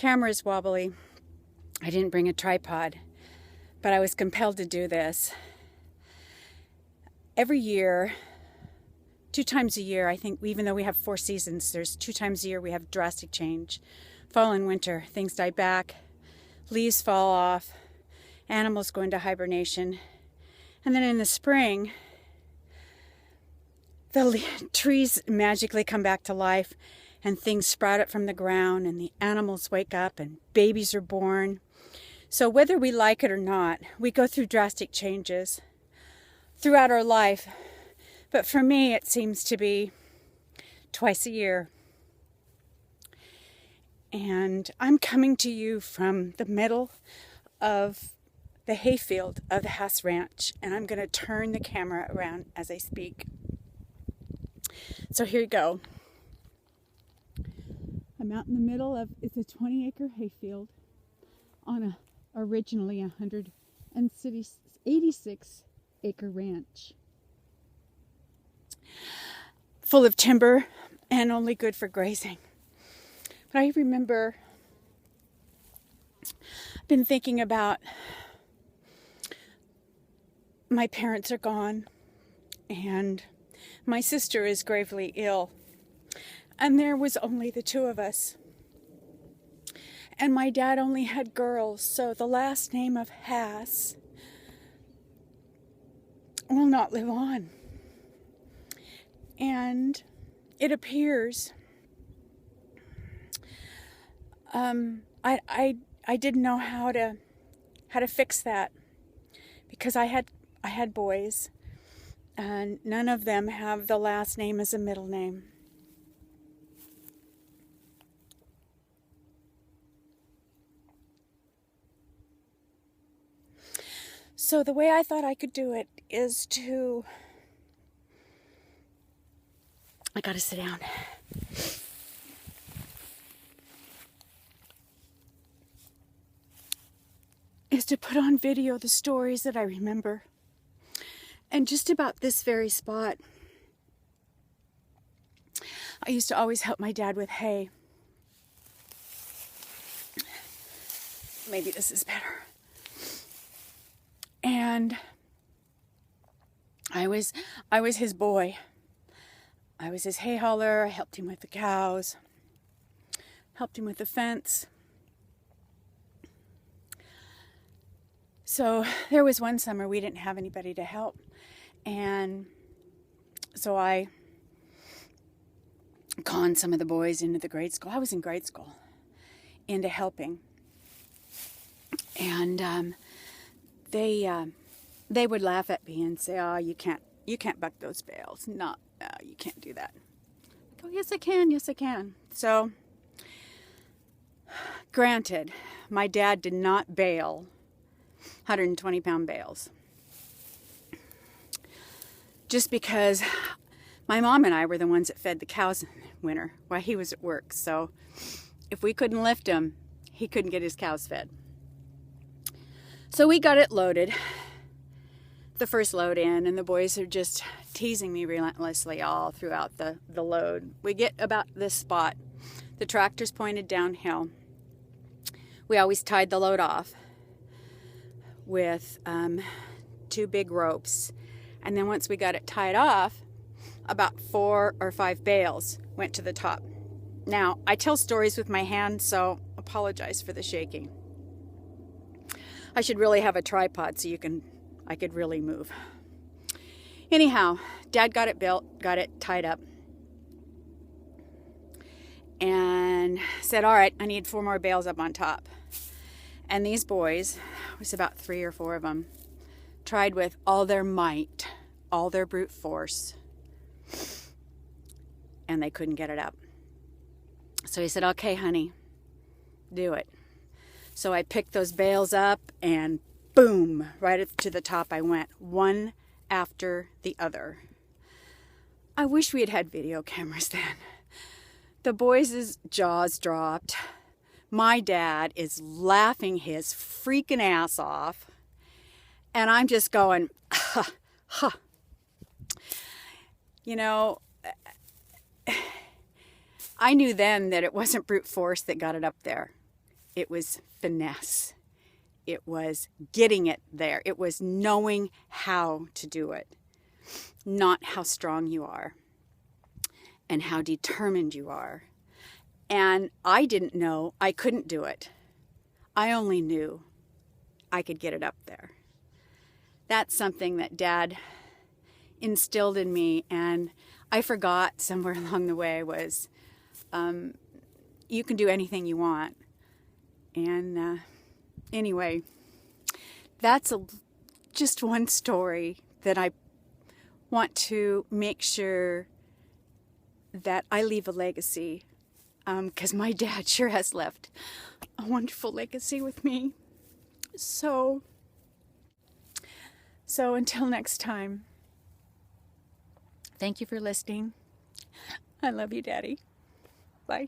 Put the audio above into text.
camera is wobbly. I didn't bring a tripod, but I was compelled to do this. Every year, 2 times a year, I think, even though we have 4 seasons, there's 2 times a year we have drastic change. Fall and winter, things die back, leaves fall off, animals go into hibernation. And then in the spring, the trees magically come back to life and things sprout up from the ground and the animals wake up and babies are born. So whether we like it or not, we go through drastic changes throughout our life. But for me, it seems to be twice a year. And I'm coming to you from the middle of the hayfield of the Haas Ranch. And I'm going to turn the camera around as I speak. So here you go. I'm out in the middle of, it's a 20-acre hayfield on a originally 186-acre ranch. Full of timber and only good for grazing. But I remember, I've been thinking about, my parents are gone and my sister is gravely ill. And there was only the 2 of us. And my dad only had girls, so the last name of Haas will not live on. And it appears I didn't know how to fix that, because I had boys and none of them have the last name as a middle name. So the way I thought I could do it is to, I gotta sit down. Is to put on video the stories that I remember. And just about this very spot, I used to always help my dad with hay. Maybe this is better. And I was his boy. I was his hay hauler. I helped him with the cows. Helped him with the fence. So there was one summer we didn't have anybody to help. And so I conned some of the boys into the grade school. I was in grade school, into helping. And they would laugh at me and say, "Oh, you can't buck those bales. No, you can't do that." I go, "Yes, I can. Yes, I can." So, granted, my dad did not bale 120-pound bales. Just because my mom and I were the ones that fed the cows in the winter while he was at work. So, if we couldn't lift him, he couldn't get his cows fed. So we got it loaded, the first load in, and the boys are just teasing me relentlessly all throughout the load. We get about this spot. The tractor's pointed downhill. We always tied the load off with 2 big ropes. And then once we got it tied off, about 4 or 5 bales went to the top. Now, I tell stories with my hand, so apologize for the shaking. I should really have a tripod so I could really move. Anyhow, Dad got it built, got it tied up, and said, "All right, I need 4 more bales up on top." And these boys, it was about 3 or 4 of them, tried with all their might, all their brute force, and they couldn't get it up. So he said, "Okay, honey, do it." So I picked those bales up and boom, right to the top I went, one after the other. I wish we had had video cameras then. The boys' jaws dropped. My dad is laughing his freaking ass off. And I'm just going, ha, ha. You know, I knew then that it wasn't brute force that got it up there. It was finesse. It was getting it there. It was knowing how to do it, not how strong you are and how determined you are. And I didn't know I couldn't do it. I only knew I could get it up there. That's something that Dad instilled in me, and I forgot somewhere along the way was you can do anything you want. And anyway, that's just one story that I want to make sure that I leave a legacy, because my dad sure has left a wonderful legacy with me. So until next time, thank you for listening. I love you, Daddy. Bye.